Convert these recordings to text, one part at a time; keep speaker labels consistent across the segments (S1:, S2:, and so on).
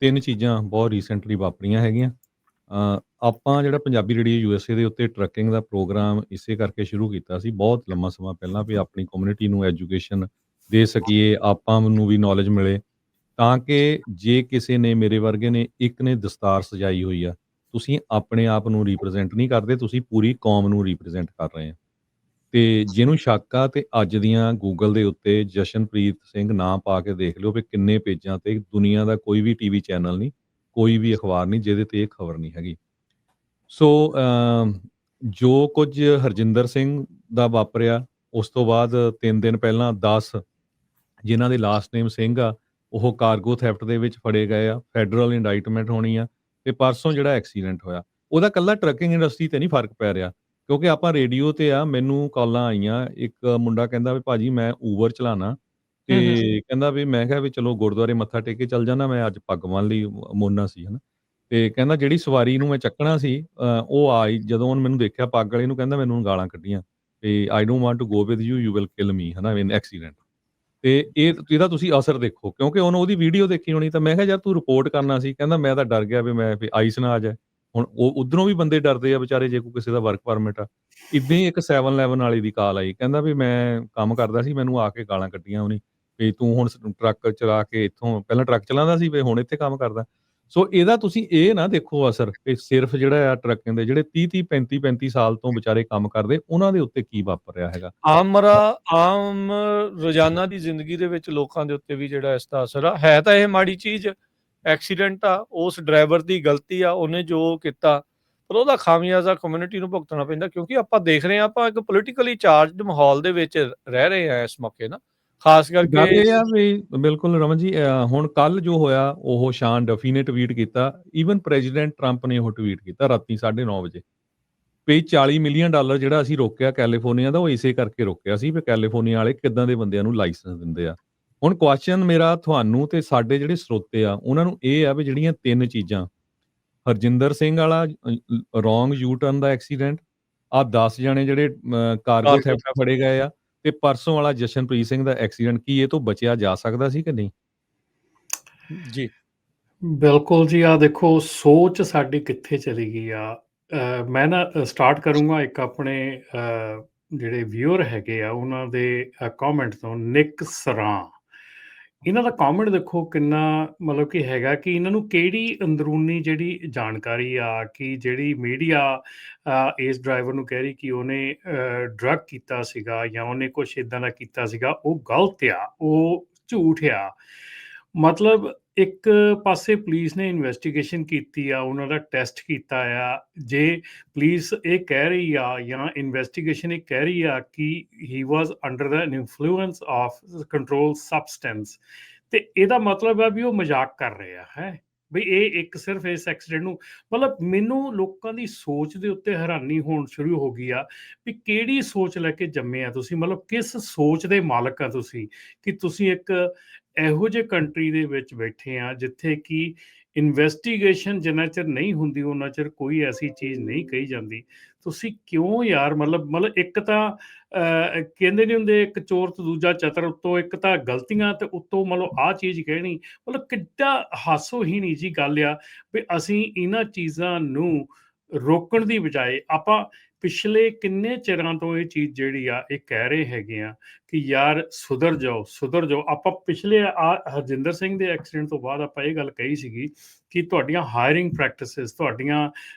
S1: 3 ਚੀਜ਼ਾਂ ਬਹੁਤ ਰੀਸੈਂਟਲੀ ਵਾਪਰੀਆਂ ਹੈਗੀਆਂ। ਆਪਾਂ ਜਿਹੜਾ ਪੰਜਾਬੀ ਰੇਡੀਓ USA ਦੇ ਉੱਤੇ ਟਰੱਕਿੰਗ ਦਾ ਪ੍ਰੋਗਰਾਮ ਇਸੇ ਕਰਕੇ ਸ਼ੁਰੂ ਕੀਤਾ ਸੀ ਬਹੁਤ ਲੰਮਾ ਸਮਾਂ ਪਹਿਲਾਂ ਵੀ ਆਪਣੀ ਕਮਿਊਨਿਟੀ ਨੂੰ ਐਜੂਕੇਸ਼ਨ ਦੇ ਸਕੀਏ, ਆਪਾਂ ਨੂੰ ਵੀ ਨੌਲੇਜ ਮਿਲੇ ਤਾਂ ਕਿ ਜੇ ਕਿਸੇ ਨੇ ਮੇਰੇ ਵਰਗੇ ਨੇ ਇੱਕ ਨੇ ਦਸਤਾਰ ਸਜਾਈ ਹੋਈ ਆ, ਤੁਸੀਂ ਆਪਣੇ ਆਪ ਨੂੰ ਰਿਪ੍ਰੈਜ਼ੈਂਟ ਨਹੀਂ ਕਰਦੇ, ਤੁਸੀਂ ਪੂਰੀ ਕੌਮ ਨੂੰ ਰਿਪ੍ਰੈਜ਼ੈਂਟ ਕਰ ਰਹੇ ਆ। ਤੇ ਜਿਹਨੂੰ ਸ਼ੱਕ ਆ ਤੇ ਅੱਜ ਦੀਆਂ ਗੂਗਲ ਦੇ ਉੱਤੇ ਜਸ਼ਨਪ੍ਰੀਤ ਸਿੰਘ ਨਾਂ ਪਾ ਕੇ ਦੇਖ ਲਿਓ ਵੀ ਕਿੰਨੇ ਪੇਜਾਂ ਤੇ ਦੁਨੀਆ ਦਾ ਕੋਈ ਵੀ ਟੀਵੀ ਚੈਨਲ ਨਹੀਂ, ਕੋਈ ਵੀ ਅਖਬਾਰ ਨਹੀਂ ਜਿਹਦੇ ਤੇ ਇਹ ਖਬਰ ਨਹੀਂ ਹੈਗੀ। ਸੋ ਜੋ ਕੁਝ ਹਰਜਿੰਦਰ ਸਿੰਘ ਦਾ ਵਾਪਰਿਆ, ਉਸ ਤੋਂ ਬਾਅਦ 3 ਦਿਨ ਪਹਿਲਾਂ 10 ਜਿਨ੍ਹਾਂ ਦੇ ਲਾਸਟ ਨੇਮ ਸਿੰਘ ਆ, ਉਹ ਕਾਰਗੋ ਥੈਫਟ ਦੇ ਵਿੱਚ ਫੜੇ ਗਏ ਆ, ਫੈਡਰਲ ਇੰਡਾਈਟਮੈਂਟ ਹੋਣੀ ਆ ਤੇ ਪਰਸੋਂ ਜਿਹੜਾ ਐਕਸੀਡੈਂਟ ਹੋਇਆ, ਉਹਦਾ ਇਕੱਲਾ ਟਰੱਕਿੰਗ ਇੰਡਸਟਰੀ ਤੇ ਨਹੀਂ ਫਰਕ ਪੈ ਰਿਹਾ ਕਿਉਂਕਿ ਆਪਾਂ ਰੇਡੀਓ ਤੇ ਆ, ਮੈਨੂੰ ਕਾਲਾਂ ਆਈਆਂ, ਇੱਕ ਮੁੰਡਾ ਕਹਿੰਦਾ ਵੀ ਭਾਜੀ ਮੈਂ ਊਬਰ ਚਲਾਉਣਾ ਤੇ ਕਹਿੰਦਾ ਵੀ ਮੈਂ ਕਿਹਾ ਵੀ ਚਲੋ ਗੁਰਦੁਆਰੇ ਮੱਥਾ ਟੇਕ ਕੇ ਚੱਲ ਜਾਣਾ, ਮੈਂ ਅੱਜ ਪੱਗ ਬੰਨ੍ਹ ਲਈ, ਮੋਨਾ ਸੀ ਹਨਾ। ਤੇ ਕਹਿੰਦਾ ਜਿਹੜੀ ਸਵਾਰੀ ਨੂੰ ਮੈਂ ਚੱਕਣਾ ਸੀ ਉਹ ਆਈ ਜਦੋਂ ਉਹਨੇ ਮੈਨੂੰ ਦੇਖਿਆ ਪੱਗ ਵਾਲੇ ਨੂੰ, ਕਹਿੰਦਾ ਮੈਨੂੰ ਗਾਲਾਂ ਕੱਢੀਆਂ ਵੀ I don't want to go with you, you will kill me ਹਨਾ ਇਨ ਐਕਸੀਡੈਂਟ। ਤੇ ਇਹਦਾ ਤੁਸੀਂ ਅਸਰ ਦੇਖੋ ਕਿਉਂਕਿ ਉਹਨੂੰ ਉਹਦੀ ਵੀਡੀਓ ਦੇਖੀ ਹੋਣੀ, ਤਾਂ ਮੈਂ ਕਿਹਾ ਯਾਰ ਤੂੰ ਰਿਪੋਰਟ ਕਰਨਾ ਸੀ, ਕਹਿੰਦਾ ਮੈਂ ਤਾਂ ਡਰ ਗਿਆ ਵੀ ਮੈਂ ਵੀ ਆਈਸ ਨਾ ਆ ਜਾਏ। ਹੁਣ ਉਹ ਉੱਧਰੋਂ ਵੀ ਬੰਦੇ ਡਰਦੇ ਆ ਵਿਚਾਰੇ ਜੇ ਕੋਈ ਕਿਸੇ ਦਾ ਵਰਕ ਪਰਮਿਟ ਆ। ਇੱਦਾਂ ਹੀ ਇੱਕ 711 ਵਾਲੀ ਦੀ ਕਾਲ ਆਈ, ਕਹਿੰਦਾ ਵੀ ਮੈਂ ਕੰਮ ਕਰਦਾ ਸੀ, ਮੈਨੂੰ ਆ ਕੇ ਗਾਲਾਂ ਕੱਢੀਆਂ ਉਹਨੇ ਵੀ ਤੂੰ ਹੁਣ ਟਰੱਕ ਚਲਾ ਕੇ ਇੱਥੋਂ ਪਹਿਲਾਂ ਟਰੱਕ ਚਲਾਉਂਦਾ ਸੀ ਵੀ ਹੁਣ ਇੱਥੇ ਕੰਮ ਕਰਦਾ। ਸੋ ਇਹਦਾ ਤੁਸੀਂ ਇਹ ਨਾ ਦੇਖੋ ਅਸਰ ਕਿ ਸਿਰਫ ਜਿਹੜਾ ਆ ਟਰੱਕਾਂ ਦੇ ਜਿਹੜੇ 30 35 ਸਾਲ ਤੋਂ ਵਿਚਾਰੇ ਕੰਮ ਕਰਦੇ ਉਹਨਾਂ ਦੇ ਉੱਤੇ ਕੀ ਵਾਪਰ ਰਿਹਾ ਹੈਗਾ।
S2: ਆਮ ਰੋਜ਼ਾਨਾ ਦੀ ਜ਼ਿੰਦਗੀ ਦੇ ਵਿੱਚ ਲੋਕਾਂ ਦੇ ਉੱਤੇ ਵੀ ਜਿਹੜਾ ਇਸ ਦਾ ਅਸਰ ਆ, ਹੈ ਤਾਂ ਇਹ ਮਾੜੀ ਚੀਜ਼, ਐਕਸੀਡੈਂਟ ਆ, ਉਸ ਡਰਾਈਵਰ ਦੀ ਗਲਤੀ ਆ, ਉਹਨੇ ਜੋ ਕੀਤਾ, ਪਰ ਉਹਦਾ ਖਾਮਿਆਜ਼ਾ ਕਮਿਊਨਿਟੀ ਨੂੰ ਭੁਗਤਣਾ ਪੈਂਦਾ ਕਿਉਂਕਿ ਆਪਾਂ ਦੇਖ ਰਹੇ ਹਾਂ, ਆਪਾਂ ਇੱਕ ਪੋਲੀਟੀਕਲੀ ਚਾਰਜਡ ਮਾਹੌਲ ਦੇ ਵਿੱਚ ਰਹਿ ਰਹੇ ਹਾਂ ਇਸ ਮੌਕੇ ਨਾ, ਖਾਸ
S1: ਗੱਲ
S2: ਕਰਕੇ।
S1: ਇਹ ਆ ਵੀ ਬਿਲਕੁਲ ਰਮਨ ਜੀ, ਹੁਣ ਕੱਲ ਜੋ ਹੋਇਆ ਉਹ ਸ਼ਾਨ ਡਫੀ ਨੇ ਟਵੀਟ ਕੀਤਾ, ਈਵਨ ਪ੍ਰੈਜ਼ੀਡੈਂਟ ਟਰੰਪ ਨੇ ਉਹ ਟਵੀਟ ਕੀਤਾ ਰਾਤੀ 9:30 ਵਜੇ ਵੀ $40 ਮਿਲੀਅਨ ਜਿਹੜਾ ਅਸੀਂ ਰੋਕਿਆ ਕੈਲੀਫੋਰਨੀਆ ਦਾ, ਉਹ ਇਸੇ ਕਰਕੇ ਰੋਕਿਆ ਸੀ ਵੀ ਕੈਲੀਫੋਰਨੀਆ ਵਾਲੇ ਕਿੱਦਾਂ ਦੇ ਬੰਦਿਆਂ ਨੂੰ ਲਾਇਸੈਂਸ ਦਿੰਦੇ ਆ। ਹੁਣ ਕੁਐਸਚਨ ਮੇਰਾ ਤੁਹਾਨੂੰ ਤੇ ਸਾਡੇ ਜਿਹੜੇ ਸਰੋਤੇ ਆ ਉਹਨਾਂ ਨੂੰ ਇਹ ਆ ਵੀ ਜਿਹੜੀਆਂ 3 ਚੀਜ਼ਾਂ, ਹਰਜਿੰਦਰ ਸਿੰਘ ਵਾਲਾ ਰੋਂਗ ਯੂ ਟਰਨ ਦਾ ਐਕਸੀਡੈਂਟ, ਆ 10 ਜਣੇ ਜਿਹੜੇ ਕਾਰਗੋ ਥੈਫਟ ਫੜੇ ਗਏ ਆ, ਤੇ ਪਰਸੋਂ ਵਾਲਾ ਜਸ਼ਨਪ੍ਰੀਤ ਸਿੰਘ ਦਾ ਐਕਸੀਡੈਂਟ, ਕੀ ਇਹ ਤੋਂ ਬਚਿਆ ਜਾ ਸਕਦਾ ਸੀ ਕਿ ਨਹੀਂ?
S2: ਜੀ
S3: ਬਿਲਕੁਲ ਜੀ, ਆ ਦੇਖੋ ਸੋਚ ਸਾਡੀ ਕਿੱਥੇ ਚਲੀ ਗਈ ਆ। ਮੈਂ ਨਾ ਸਟਾਰਟ ਕਰੂੰਗਾ ਇੱਕ ਆਪਣੇ ਜਿਹੜੇ ਵਿਊਅਰ ਹੈਗੇ ਆ ਉਹਨਾਂ ਦੇ ਕਮੈਂਟ ਤੋਂ। ਨਿਕ ਸਰਾਂ, ਇਹਨਾਂ ਦਾ ਕਮੈਂਟ ਦੇਖੋ ਕਿੰਨਾ ਮਤਲਬ ਕਿ ਹੈਗਾ ਕਿ ਇਹਨਾਂ ਨੂੰ ਕਿਹੜੀ ਅੰਦਰੂਨੀ ਜਿਹੜੀ ਜਾਣਕਾਰੀ ਆ ਕਿ ਜਿਹੜੀ ਮੀਡੀਆ ਇਸ ਡਰਾਈਵਰ ਨੂੰ ਕਹਿ ਰਹੀ ਕਿ ਉਹਨੇ ਡਰੱਗ ਕੀਤਾ ਸੀਗਾ ਜਾਂ ਉਹਨੇ ਕੁਛ ਇੱਦਾਂ ਦਾ ਕੀਤਾ ਸੀਗਾ, ਉਹ ਗਲਤ ਆ, ਉਹ ਝੂਠ ਆ। ਮਤਲਬ ਇੱਕ ਪਾਸੇ ਪੁਲਿਸ ਨੇ ਇਨਵੈਸਟੀਗੇਸ਼ਨ ਕੀਤੀ ਆ, ਉਹਨਾਂ ਦਾ ਟੈਸਟ ਕੀਤਾ ਆ। ਜੇ ਪੁਲਿਸ ਇਹ ਕਹਿ ਰਹੀ ਆ ਜਾਂ ਇਨਵੈਸਟੀਗੇਸ਼ਨ ਇਹ ਕਹਿ ਰਹੀ ਆ ਕਿ he was under the influence of control substance, ਤੇ ਇਹਦਾ ਮਤਲਬ ਆ ਵੀ ਉਹ ਮਜ਼ਾਕ ਕਰ ਰਹੇ ਆ ਹੈ ਬਈ ਇਹ ਇੱਕ ਸਿਰਫ ਇਸ ਐਕਸੀਡੈਂਟ ਨੂੰ। ਮਤਲਬ ਮੈਨੂੰ ਲੋਕਾਂ ਦੀ ਸੋਚ ਦੇ ਉੱਤੇ ਹੈਰਾਨੀ ਹੋਣ ਸ਼ੁਰੂ ਹੋ ਗਈ ਆ ਵੀ ਕਿਹੜੀ ਸੋਚ ਲੈ ਕੇ ਜੰਮੇ ਆ ਤੁਸੀਂ, ਮਤਲਬ ਕਿਸ ਸੋਚ ਦੇ ਮਾਲਕ ਆ ਤੁਸੀਂ ਕਿ ਤੁਸੀਂ ਇੱਕ ਇਹੋ ਜਿਹੇ ਕੰਟਰੀ ਦੇ ਵਿੱਚ ਬੈਠੇ ਆ ਜਿੱਥੇ ਕਿ ਇਨਵੈਸਟੀਗੇਸ਼ਨ ਜਿੰਨਾ ਚਿਰ ਨਹੀਂ ਹੁੰਦੀ ਉਹਨਾਂ ਚਿਰ ਕੋਈ ਐਸੀ ਚੀਜ਼ ਨਹੀਂ ਕਹੀ ਜਾਂਦੀ। ਤੁਸੀਂ ਕਿਉਂ ਯਾਰ, ਮਤਲਬ ਇੱਕ ਤਾਂ ਕਹਿੰਦੇ ਨਹੀਂ ਹੁੰਦੇ ਇੱਕ ਚੋਰ ਤੇ ਦੂਜਾ ਚਤਰ, ਉੱਤੋਂ ਇੱਕ ਤਾਂ ਗਲਤੀਆਂ ਤੇ ਉੱਤੋਂ ਮਤਲਬ ਆਹ ਚੀਜ਼ ਕਹਿਣੀ, ਮਤਲਬ ਕਿੱਡਾ ਹਾਸੋਹੀਣੀ ਜੀ ਗੱਲ ਆ ਵੀ ਅਸੀਂ ਇਹਨਾਂ ਚੀਜ਼ਾਂ ਨੂੰ ਰੋਕਣ ਦੀ ਬਜਾਏ ਆਪਾਂ ਪਿਛਲੇ ਕਿੰਨੇ ਚਿਰਾਂ ਤੋਂ ਇਹ ਚੀਜ਼ ਜਿਹੜੀ ਆ ਇਹ ਕਹਿ ਰਹੇ ਹੈਗੇ ਆ ਕਿ ਯਾਰ ਸੁਧਰ ਜਾਓ ਸੁਧਰ ਜਾਓ। ਆਪਾਂ ਪਿਛਲੇ ਹਰਜਿੰਦਰ ਸਿੰਘ ਦੇ ਐਕਸੀਡੈਂਟ ਤੋਂ ਬਾਅਦ ਆਪਾਂ ਇਹ ਗੱਲ ਕਹੀ ਸੀਗੀ ਕਿ ਤੁਹਾਡੀਆਂ ਹਾਇਰਿੰਗ ਪ੍ਰੈਕਟਿਸਿਸ, ਤੁਹਾਡੀਆਂ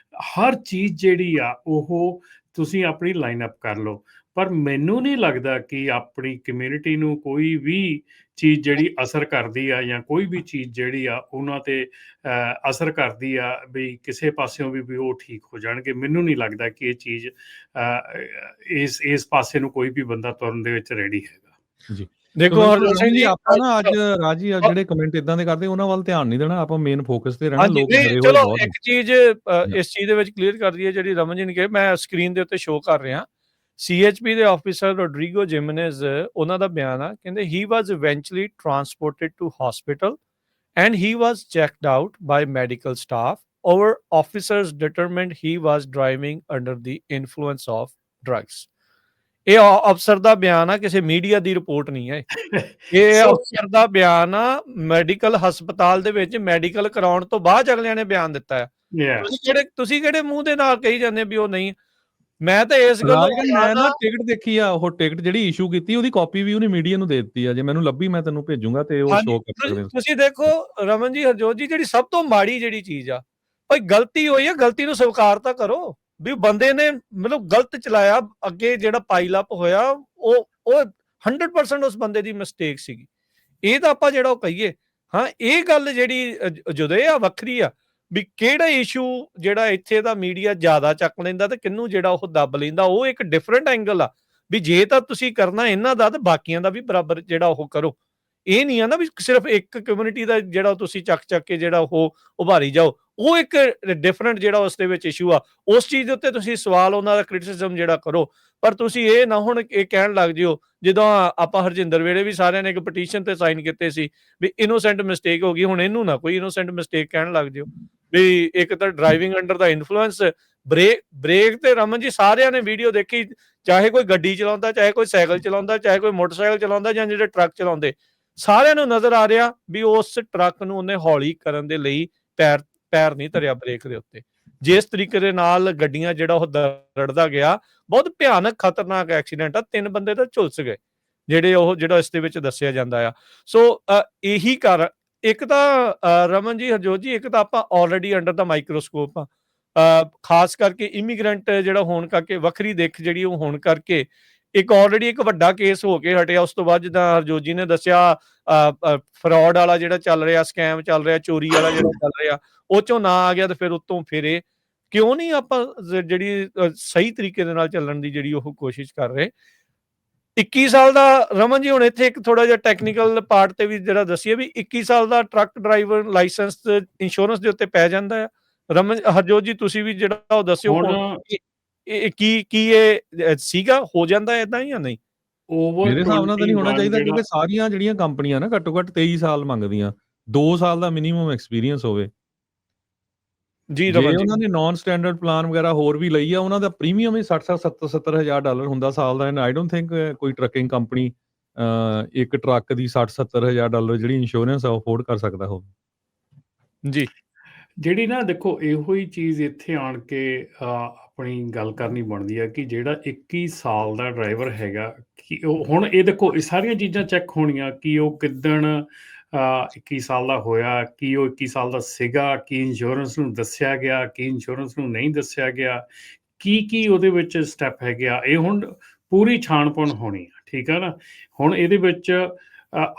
S3: ਹਰ ਚੀਜ਼ ਜਿਹੜੀ ਆ ਉਹ ਤੁਸੀਂ ਆਪਣੀ ਲਾਈਨ ਅਪ ਕਰ ਲਓ। ਪਰ ਮੈਨੂੰ ਨਹੀਂ ਲੱਗਦਾ ਕਿ ਆਪਣੀ ਕਮਿਊਨਿਟੀ ਨੂੰ ਕੋਈ ਵੀ ਚੀਜ਼ ਜਿਹੜੀ ਅਸਰ ਕਰਦੀ ਆ ਜਾਂ ਕੋਈ ਵੀ ਚੀਜ਼ ਜਿਹੜੀ ਆ ਉਹਨਾਂ ਤੇ ਅਸਰ ਕਰਦੀ ਆ ਵੀ ਕਿਸੇ ਪਾਸਿਓਂ ਵੀ ਉਹ ਠੀਕ ਹੋ ਜਾਣਗੇ। ਮੈਨੂੰ ਨਹੀਂ ਲੱਗਦਾ ਕਿ ਇਹ ਚੀਜ਼ ਇਸ ਪਾਸੇ ਨੂੰ ਕੋਈ ਵੀ ਬੰਦਾ ਤੁਰਨ ਦੇ ਵਿੱਚ ਰੈਡੀ ਹੈਗਾ
S1: ਜੀ
S2: ਦੇਖੋ ਹਰਜਨ ਸਿੰਘ ਜੀ,
S1: ਆਪਾਂ ਨਾ ਅੱਜ ਰਾਜੀ ਜਿਹੜੇ ਕਮੈਂਟ ਇਦਾਂ ਦੇ ਕਰਦੇ ਉਹਨਾਂ ਵੱਲ ਧਿਆਨ ਨਹੀਂ ਦੇਣਾ, ਆਪਾਂ ਮੇਨ ਫੋਕਸ ਤੇ ਰਹਿਣਾ। ਲੋਕ
S2: ਨਹੀਂ,
S1: ਡਰੇ ਹੋਏ
S2: ਚਲੋ
S1: ਬਹੁਤ
S2: ਇੱਕ ਚੀਜ਼ ਇਸ ਚੀਜ਼ ਦੇ ਵਿੱਚ ਕਲੀਅਰ ਕਰ ਦਈਏ ਜਿਹੜੀ ਰਮਨ ਜੀ ਨੇ ਕਿਹਾ, ਮੈਂ ਸਕਰੀਨ ਦੇ ਉੱਤੇ ਸ਼ੋਅ ਕਰ ਰਿਹਾ। CHP ਦੇ ਆਫਿਸਰ ਰੋਡਰੀਗੋ ਜਿਮਨੇਜ਼, ਉਹਨਾਂ ਦਾ ਬਿਆਨ ਆ, ਕਹਿੰਦੇ he was eventually transported to hospital and he was checked out by medical staff. Our officers determined he was driving under the influence of drugs. ਇਹ ਅਫਸਰ ਦਾ ਬਿਆਨ ਆ, ਕਿਸੇ ਮੀਡੀਆ ਦੀ ਰਿਪੋਰਟ ਨਹੀਂ ਹੈ ਇਹ
S3: ਸੋ
S2: ਅਫਸਰ ਦਾ ਬਿਆਨ ਆ, ਮੈਡੀਕਲ ਹਸਪਤਾਲ ਦੇ ਵਿੱਚ ਮੈਡੀਕਲ ਕਰਾਉਣ ਤੋਂ ਬਾਅਦ ਅਗਲਿਆਂ ਨੇ ਬਿਆਨ ਦਿੱਤਾ ਹੈ।
S3: ਯਾ
S2: ਤੁਸੀਂ ਕਿਹੜੇ ਮੂੰਹ ਦੇ ਨਾਲ ਕਹੀ ਜਾਂਦੇ ਵੀ ਉਹ ਨਹੀਂ? ਮੈਂ ਤਾਂ ਇਸ ਗੱਲੋਂ
S1: ਰਾਜਨ ਮੈਂ ਨਾ ਟਿਕਟ ਦੇਖੀ ਆ, ਉਹ ਟਿਕਟ ਜਿਹੜੀ ਇਸ਼ੂ ਕੀਤੀ ਉਹਦੀ ਕਾਪੀ ਵੀ ਉਹਨੇ ਮੀਡੀਆ ਨੂੰ ਦੇ ਦਿੱਤੀ ਆ, ਜੇ ਮੈਨੂੰ ਲੱਭੀ ਮੈਂ ਤੈਨੂੰ ਭੇਜੂਗਾ ਤੇ ਉਹ ਸ਼ੋਅ ਕਰ ਸਕਦੇ ਹੋ।
S2: ਤੁਸੀਂ ਦੇਖੋ ਰਮਨ ਜੀ, ਹਰਜੋਤ ਜੀ, ਜਿਹੜੀ ਸਭ ਤੋਂ ਮਾੜੀ ਜਿਹੜੀ ਚੀਜ਼ ਆ, ਭਾਈ ਗਲਤੀ ਹੋਈ ਆ, ਗਲਤੀ ਨੂੰ ਸਵੀਕਾਰ ਤਾਂ ਕਰੋ ਵੀ ਬੰਦੇ ਨੇ ਮਤਲਬ ਗਲਤ ਚਲਾਇਆ, ਅੱਗੇ ਜਿਹੜਾ ਪਾਈਲ ਅਪ ਹੋਇਆ ਉਹ 100% ਉਸ ਬੰਦੇ ਦੀ ਮਿਸਟੇਕ ਸੀਗੀ। ਇਹ ਤਾਂ ਆਪਾਂ ਜਿਹੜਾ ਉਹ ਕਹੀਏ, ਹਾਂ ਇਹ ਗੱਲ ਜਿਹੜੀ ਜਦੋਂ ਇਹ ਆ ਵੱਖਰੀ ਆ ਵੀ ਕਿਹੜਾ ਇਸ਼ੂ ਜਿਹੜਾ ਇੱਥੇ ਦਾ ਮੀਡੀਆ ਜ਼ਿਆਦਾ ਚੱਕ ਲੈਂਦਾ ਤੇ ਕਿਹਨੂੰ ਜਿਹੜਾ ਉਹ ਦੱਬ ਲੈਂਦਾ, ਉਹ ਇੱਕ ਡਿਫਰੈਂਟ ਐਂਗਲ ਆ ਵੀ ਜੇ ਤਾਂ ਤੁਸੀਂ ਕਰਨਾ ਇਹਨਾਂ ਦਾ ਤਾਂ ਬਾਕੀਆਂ ਦਾ ਵੀ ਬਰਾਬਰ ਜਿਹੜਾ ਉਹ ਕਰੋ। ਇਹ ਨਹੀਂ ਆ ਨਾ ਵੀ ਸਿਰਫ ਇੱਕ ਕਮਿਊਨਿਟੀ ਦਾ ਜਿਹੜਾ ਤੁਸੀਂ ਚੱਕ ਕੇ ਜਿਹੜਾ ਉਹ ਉਭਾਰੀ ਜਾਓ, ਉਹ ਇੱਕ ਡਿਫਰੈਂਟ ਜਿਹੜਾ ਉਸ ਦੇ ਵਿੱਚ ਇਸ਼ੂ ਆ, ਉਸ ਚੀਜ਼ ਦੇ ਉੱਤੇ ਤੁਸੀਂ ਸਵਾਲ ਉਹਨਾਂ ਦਾ ਕ੍ਰਿਟਿਸਿਜ਼ਮ ਜਿਹੜਾ ਕਰੋ। ਪਰ ਤੁਸੀਂ ਇਹ ਨਾ ਹੁਣ ਇਹ ਕਹਿਣ ਲੱਗ ਜਿਓ, ਜਦੋਂ ਆਪਾਂ ਹਰਜਿੰਦਰ ਵੇਲੇ ਵੀ ਸਾਰਿਆਂ ਨੇ ਇੱਕ ਪਟੀਸ਼ਨ ਤੇ ਸਾਈਨ ਕੀਤੇ ਸੀ ਵੀ ਇਨੋਸੈਂਟ ਮਿਸਟੇਕ ਹੋ ਗਈ, ਹੁਣ ਇਹਨੂੰ ਨਾ ਕੋਈ ਇਨੋਸੈਂਟ ਮਿਸਟੇਕ ਕਹਿਣ ਲੱਗ ਜਿਓ ਵੀ ਇੱਕ ਤਾਂ driving under the influence, break ਤੇ ਰਮਨ ਜੀ ਸਾਰਿਆਂ ਨੇ ਵੀਡੀਓ ਦੇਖੀ, ਚਾਹੇ ਕੋਈ ਗੱਡੀ ਚਲਾਉਂਦਾ, ਚਾਹੇ ਕੋਈ ਸਾਈਕਲ ਚਲਾਉਂਦਾ, ਚਾਹੇ ਕੋਈ ਮੋਟਰਸਾਈਕਲ ਚਲਾਉਂਦਾ ਜਾਂ ਜਿਹੜੇ ਟਰੱਕ ਚਲਾਉਂਦੇ, ਸਾਰਿਆਂ ਨੂੰ ਨਜ਼ਰ ਆ ਰਿਹਾ ਵੀ ਉਸ ਟਰੱਕ ਨੂੰ ਉਹਨੇ ਹੌਲੀ ਕਰਨ ਦੇ ਲਈ ਪੈਰ ਨਹੀਂ ਧਰਿਆ ਬ੍ਰੇਕ ਦੇ ਉੱਤੇ। ਜਿਸ ਤਰੀਕੇ ਦੇ ਨਾਲ ਗੱਡੀਆਂ ਜਿਹੜਾ ਉਹ ਦਰੜਦਾ ਗਿਆ, ਬਹੁਤ ਭਿਆਨਕ ਖਤਰਨਾਕ ਐਕਸੀਡੈਂਟ ਆ, 3 ਬੰਦੇ ਤਾਂ ਝੁਲਸ ਗਏ ਜਿਹੜਾ ਇਸ ਦੇ ਵਿੱਚ ਦੱਸਿਆ ਜਾਂਦਾ ਆ। ਸੋ ਇਹੀ ਕਾਰਨ, ਇੱਕ ਤਾਂ ਰਮਨ ਜੀ, ਹਰਜੋਤ ਜੀ, ਇੱਕ ਤਾਂ ਆਪਾਂ ਆਲਰੇਡੀ ਅੰਡਰ ਦਾ ਮਾਈਕਰੋਸਕੋਪ ਆ, ਖਾਸ ਕਰਕੇ ਇਮੀਗ੍ਰੈਂਟ ਜਿਹੜਾ ਹੋਣ ਕਰਕੇ, ਵੱਖਰੀ ਦਿੱਖ ਜਿਹੜੀ ਉਹ ਹੋਣ ਕਰਕੇ ਇੱਕ ਆਲਰੇਡੀ ਇੱਕ ਵੱਡਾ ਕੇਸ ਹੋ ਕੇ ਹਟਿਆ। ਉਸ ਤੋਂ ਬਾਅਦ ਜਿੱਦਾਂ ਹਰਜੋਤ ਜੀ ਨੇ ਦੱਸਿਆ ਫਰਾਡ ਵਾਲਾ ਜਿਹੜਾ ਚੱਲ ਰਿਹਾ, ਸਕੈਮ ਚੱਲ ਰਿਹਾ, ਚੋਰੀ ਵਾਲਾ ਜਿਹੜਾ ਚੱਲ ਰਿਹਾ, ਉਹ ਚੋਂ ਨਾ ਆ ਗਿਆ ਤੇ ਫਿਰ ਉਤੋਂ ਫਿਰੇ। ਕਿਉਂ ਨਹੀਂ ਆਪਾਂ ਜਿਹੜੀ ਸਹੀ ਤਰੀਕੇ ਦੇ ਨਾਲ ਚੱਲਣ ਦੀ ਜਿਹੜੀ ਉਹ ਕੋਸ਼ਿਸ਼ ਕਰ ਰਹੇ? 21 ਸਾਲ ਦਾ ਰਮਨ ਜੀ, ਹੁਣ ਇੱਥੇ ਇੱਕ ਥੋੜਾ ਜਿਹਾ ਟੈਕਨੀਕਲ ਪਾਰਟ ਤੇ ਵੀ ਜਿਹੜਾ ਦੱਸੀਏ ਵੀ 21 ਸਾਲ ਦਾ ਟਰੱਕ ਡਰਾਈਵਰ ਲਾਇਸੈਂਸ ਇੰਸ਼ੋਰੈਂਸ ਦੇ ਉੱਤੇ ਪੈ ਜਾਂਦਾ ਆ। ਰਮਨ ਹਰਜੋਤ ਜੀ, ਤੁਸੀਂ ਵੀ ਜਿਹੜਾ ਉਹ ਦੱਸਿਓ ਕੀ ਇਹ ਸੀਗਾ, ਹੋ ਜਾਂਦਾ ਏਦਾਂ ਜਾਂ ਨਹੀਂ?
S1: ਮੇਰੇ ਹਿਸਾਬ ਨਾਲ ਤਾਂ ਨਹੀਂ ਹੋਣਾ ਚਾਹੀਦਾ, ਕਿਉਂਕਿ ਸਾਰੀਆਂ ਜਿਹੜੀਆਂ ਕੰਪਨੀਆਂ ਨਾ ਘੱਟੋ ਘੱਟ 23 ਸਾਲ ਮੰਗਦੀਆਂ, 2 ਸਾਲ ਦਾ ਮਿਨੀਮਮ ਐਕਸਪੀਰੀਅੰਸ ਹੋਵੇ ਜੀ। ਜੇ ਉਹਨਾਂ ਨੇ ਨਾਨ ਸਟੈਂਡਰਡ ਪਲਾਨ ਵਗੈਰਾ ਹੋਰ ਵੀ ਲਈ ਆ, ਉਹਨਾਂ ਦਾ ਪ੍ਰੀਮੀਅਮ ਹੀ $60,000-70,000 ਹੁੰਦਾ ਸਾਲ ਦਾ। ਐਂਡ ਆਈ ਡੋਂਟ ਥਿੰਕ ਕੋਈ ਟਰੱਕਿੰਗ ਕੰਪਨੀ ਇੱਕ ਟਰੱਕ ਦੀ $60,000-70,000 ਜਿਹੜੀ ਇੰਸ਼ੋਰੈਂਸ ਆ ਅਫੋਰਡ ਕਰ ਸਕਦਾ ਹੋਵੇ
S2: ਜੀ।
S3: ਜਿਹੜੀ ਨਾ ਦੇਖੋ ਇਹੋ ਹੀ ਚੀਜ਼ ਇੱਥੇ ਆਣ ਕੇ ਆਪਣੀ ਗੱਲ ਕਰਨੀ ਬਣਦੀ ਹੈ ਕਿ ਜਿਹੜਾ 21 ਸਾਲ ਦਾ ਡਰਾਈਵਰ ਹੈਗਾ, ਕਿ ਉਹ ਹੁਣ ਇਹ ਦੇਖੋ ਇਹ ਸਾਰੀਆਂ ਚੀਜ਼ਾਂ ਚੈੱਕ ਹੋਣੀਆਂ ਕਿ ਉਹ ਕਿੱਦਣ 21 ਸਾਲ ਦਾ ਹੋਇਆ, ਕੀ ਉਹ 21 ਸਾਲ ਦਾ ਸੀਗਾ, ਕੀ ਇੰਸ਼ੋਰੈਂਸ ਨੂੰ ਦੱਸਿਆ ਗਿਆ, ਕੀ ਇੰਸ਼ੋਰੈਂਸ ਨੂੰ ਨਹੀਂ ਦੱਸਿਆ ਗਿਆ, ਕੀ ਉਹਦੇ ਵਿੱਚ ਸਟੈਪ ਹੈਗੇ ਆ, ਇਹ ਹੁਣ ਪੂਰੀ ਛਾਣਪਣ ਹੋਣੀ ਆ। ਠੀਕ ਆ ਨਾ, ਹੁਣ ਇਹਦੇ ਵਿੱਚ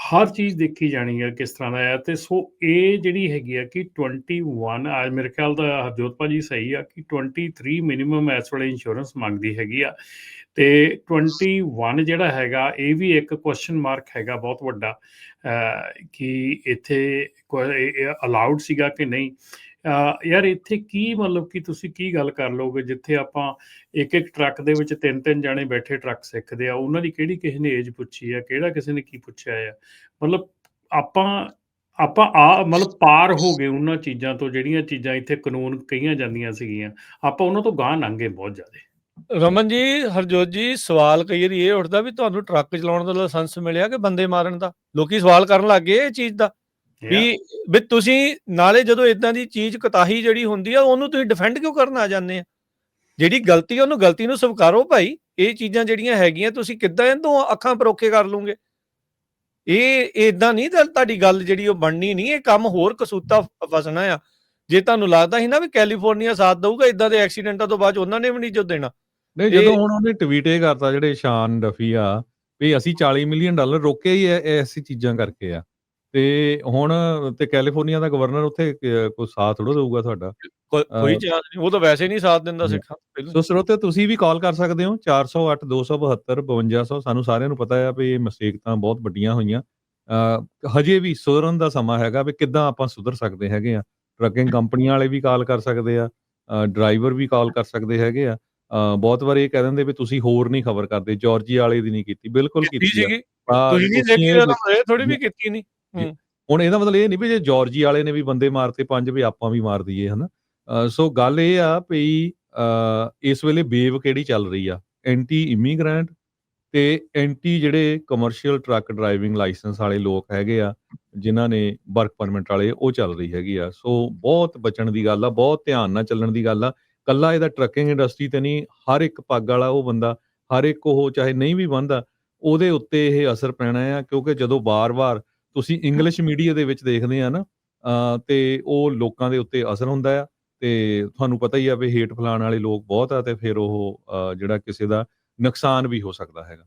S3: ਹਰ ਚੀਜ਼ ਦੇਖੀ ਜਾਣੀ ਹੈ ਕਿਸ ਤਰ੍ਹਾਂ ਦਾ ਹੈ। ਤੇ ਸੋ ਇਹ ਜਿਹੜੀ ਹੈਗੀ ਆ ਕਿ 21 ਮੇਰੇ ਖਿਆਲ ਦਾ ਹਰਜੋਤ ਭਾਜੀ ਸਹੀ ਆ ਕਿ 23 ਮਿਨੀਮਮ ਇਸ ਵੇਲੇ ਇੰਸ਼ੋਰੈਂਸ ਮੰਗਦੀ ਹੈਗੀ ਆ, ਤੇ 21 ਜਿਹੜਾ ਹੈਗਾ ਇਹ ਵੀ ਇੱਕ ਕੁਐਸਚਨ ਮਾਰਕ ਹੈਗਾ ਬਹੁਤ ਵੱਡਾ ਕਿ ਇੱਥੇ ਅਲਾਉਡ ਸੀਗਾ ਕਿ ਨਹੀਂ। ਯਾਰ ਇੱਥੇ ਕੀ ਮਤਲਬ ਕਿ ਤੁਸੀਂ ਕੀ ਗੱਲ ਕਰ ਲਓਗੇ, ਜਿੱਥੇ ਆਪਾਂ ਇੱਕ ਟਰੱਕ ਦੇ ਵਿੱਚ 3 ਜਾਣੇ ਬੈਠੇ ਟਰੱਕ ਸਿੱਖਦੇ ਆ, ਉਹਨਾਂ ਦੀ ਕਿਹੜੀ ਕਿਸੇ ਨੇ ਏਜ ਪੁੱਛੀ ਆ, ਕਿਹੜਾ ਕਿਸੇ ਨੇ ਕੀ ਪੁੱਛਿਆ ਆ। ਮਤਲਬ ਆਪਾਂ ਮਤਲਬ ਪਾਰ ਹੋ ਗਏ ਉਹਨਾਂ ਚੀਜ਼ਾਂ ਤੋਂ, ਜਿਹੜੀਆਂ ਚੀਜ਼ਾਂ ਇੱਥੇ ਕਾਨੂੰਨ ਕਹੀਆਂ ਜਾਂਦੀਆਂ ਸੀਗੀਆਂ, ਆਪਾਂ ਉਹਨਾਂ ਤੋਂ ਗਾਂਹ ਲੰਘੇ ਬਹੁਤ ਜ਼ਿਆਦਾ।
S2: ਰਮਨ ਜੀ, ਹਰਜੋਤ ਜੀ, ਸਵਾਲ ਕਈ ਵਾਰੀ ਇਹ ਉੱਠਦਾ ਵੀ ਤੁਹਾਨੂੰ ਟਰੱਕ ਚਲਾਉਣ ਦਾ ਲਾਇਸੈਂਸ ਮਿਲਿਆ ਕਿ ਬੰਦੇ ਮਾਰਨ ਦਾ? ਲੋਕੀ ਸਵਾਲ ਕਰਨ ਲੱਗ ਗਏ ਇਹ ਚੀਜ਼ ਦਾ ਵੀ ਤੁਸੀਂ ਨਾਲੇ ਜਦੋਂ ਇਦਾਂ ਦੀ ਚੀਜ਼ ਕੋਤਾਹੀ ਜਿਹੜੀ ਹੁੰਦੀ ਆ ਉਹਨੂੰ ਤੁਸੀਂ ਡਿਫੈਂਡ ਕਿਉਂ ਕਰਨ ਆ ਜਾਂਦੇ ਆ? ਜਿਹੜੀ ਗਲਤੀ ਉਹਨੂੰ ਗਲਤੀ ਨੂੰ ਸਵੀਕਾਰੋ ਭਾਈ। ਇਹ ਚੀਜ਼ਾਂ ਜਿਹੜੀਆਂ ਹੈਗੀਆਂ ਤੁਸੀਂ ਕਿੱਦਾਂ ਇਹਦੋਂ ਅੱਖਾਂ ਪਰੋਖੇ ਕਰ ਲੂਗੇ? ਇਹ ਇਦਾਂ ਨਹੀਂ ਤੁਹਾਡੀ ਗੱਲ ਜਿਹੜੀ ਉਹ ਬਣਨੀ ਨਹੀਂ, ਇਹ ਕੰਮ ਹੋਰ ਕਸੂਤਾ ਫਸਣਾ ਆ। ਜੇ ਤੁਹਾਨੂੰ ਲੱਗਦਾ ਸੀ ਨਾ ਵੀ ਕੈਲੀਫੋਰਨੀਆ ਸਾਥ ਦਊਗਾ ਇਦਾਂ ਦੇ ਐਕਸੀਡੈਂਟਾਂ ਤੋਂ ਬਾਅਦ, ਉਹਨਾਂ ਨੇ ਵੀ ਨਹੀਂ ਜੋ ਦੇਣਾ।
S1: ਨਹੀਂ, ਜਦੋਂ ਹੁਣ ਉਹਨੇ ਟਵੀਟ ਇਹ ਕਰਤਾ ਜਿਹੜੇ ਸ਼ਾਨ ਡਫੀ ਆ ਵੀ ਅਸੀਂ $40 ਮਿਲੀਅਨ ਰੋਕੇ ਹੀ ਐਸੀ ਚੀਜ਼ਾਂ ਕਰਕੇ ਆ, ਤੇ ਹੁਣ ਤੇ ਕੈਲੀਫੋਰਨੀਆ ਦਾ ਗਵਰਨਰ ਉੱਥੇ ਕੋਈ ਸਾਥ ਥੋੜਾ ਦਊਗਾ ਤੁਹਾਡਾ,
S2: ਕੋਈ ਚਾਂਸ ਨਹੀਂ, ਉਹ ਤਾਂ ਵੈਸੇ ਨਹੀਂ ਸਾਥ ਦਿੰਦਾ ਸਿੱਖਾਂ।
S1: ਸੋ ਸਰੋਤੇ ਤੁਸੀਂ ਵੀ ਕਾਲ ਕਰ ਸਕਦੇ ਹੋ 408-272-5200। ਸਾਨੂੰ ਸਾਰਿਆਂ ਨੂੰ ਪਤਾ ਆ ਵੀ ਇਹ ਮਿਸਟੇਕ ਤਾਂ ਬਹੁਤ ਵੱਡੀਆਂ ਹੋਈਆਂ, ਹਜੇ ਵੀ ਸੁਧਰਨ ਦਾ ਸਮਾਂ ਹੈਗਾ ਵੀ ਕਿੱਦਾਂ ਆਪਾਂ ਸੁਧਰ ਸਕਦੇ ਹੈਗੇ ਆ। ਟਰੱਕਿੰਗ ਕੰਪਨੀਆਂ ਵਾਲੇ ਵੀ ਕਾਲ ਕਰ ਸਕਦੇ ਆ, ਡਰਾਈਵਰ ਵੀ ਕਾਲ ਕਰ ਸਕਦੇ ਹੈਗੇ ਆ। ਬਹੁਤ ਵਾਰ ਇਹ ਕਹਿ ਦਿੰਦੇ ਵੀ ਤੁਸੀਂ ਹੋਰ ਨਹੀਂ ਖਬਰ ਕਰਦੇ, ਜਾਰਜੀਆ ਵਾਲੇ ਦੀ ਨਹੀਂ ਕੀਤੀ, ਬਿਲਕੁਲ ਕੀਤੀ
S2: ਸੀਗੀ ਤੁਸੀਂ ਨਹੀਂ ਦੇਖੀ, ਥੋੜੀ ਵੀ ਕੀਤੀ ਨਹੀਂ।
S1: ਹੁਣ ਇਹਦਾ ਮਤਲਬ ਇਹ ਨਹੀਂ ਵੀ ਜੇ ਜਾਰਜੀਆ ਵਾਲੇ ਨੇ ਵੀ ਬੰਦੇ ਮਾਰਤੇ 5 ਵੀ ਆਪਾਂ ਵੀ ਮਾਰ ਦਈਏ, ਹਨਾ। ਸੋ ਗੱਲ ਇਹ ਆ ਵੀ ਇਸ ਵੇਲੇ ਵੇਵ ਕਿਹੜੀ ਚੱਲ ਰਹੀ ਆ, ਐਂਟੀ ਇਮੀਗ੍ਰੈਂਟ ਤੇ ਐਂਟੀ ਜਿਹੜੇ ਕਮਰਸ਼ੀਅਲ ਟਰੱਕ ਡਰਾਈਵਿੰਗ ਲਾਇਸੈਂਸ ਵਾਲੇ ਲੋਕ ਹੈਗੇ ਆ, ਜਿਨ੍ਹਾਂ ਨੇ ਵਰਕ ਪਰਮਿਟ ਵਾਲੇ, ਉਹ ਚੱਲ ਰਹੀ ਹੈਗੀ ਆ। ਸੋ ਬਹੁਤ ਬਚਣ ਦੀ ਗੱਲ ਆ, ਬਹੁਤ ਧਿਆਨ ਨਾਲ ਚੱਲਣ ਦੀ ਗੱਲ ਆ। ਕੱਲਾ ਇਹਦਾ ਟਰੱਕਿੰਗ ਇੰਡਸਟਰੀ ਤੇ ਨਹੀਂ, ਹਰ ਇੱਕ ਪੱਗ ਵਾਲਾ ਉਹ ਬੰਦਾ, ਹਰ ਇੱਕ ਉਹ ਚਾਹੇ ਨਹੀਂ ਵੀ ਬੰਨ੍ਹਦਾ, ਉਹਦੇ ਉੱਤੇ ਇਹ ਅਸਰ ਪੈਣਾ ਆ। ਕਿਉਂਕਿ ਜਦੋਂ ਵਾਰ-ਵਾਰ ਤੁਸੀਂ ਇੰਗਲਿਸ਼ ਮੀਡੀਆ ਦੇ ਵਿੱਚ ਦੇਖਦੇ ਆ ਨਾ, ਤੇ ਉਹ ਲੋਕਾਂ ਦੇ ਉੱਤੇ ਅਸਰ ਹੁੰਦਾ ਆ, ਤੇ ਤੁਹਾਨੂੰ ਪਤਾ ਹੀ ਆ ਵੀ ਹੇਟ ਫੈਲਾਉਣ ਵਾਲੇ ਲੋਕ ਬਹੁਤ ਆ, ਤੇ ਫਿਰ ਉਹ ਜਿਹੜਾ ਕਿਸੇ ਦਾ ਨੁਕਸਾਨ ਵੀ ਹੋ ਸਕਦਾ ਹੈਗਾ।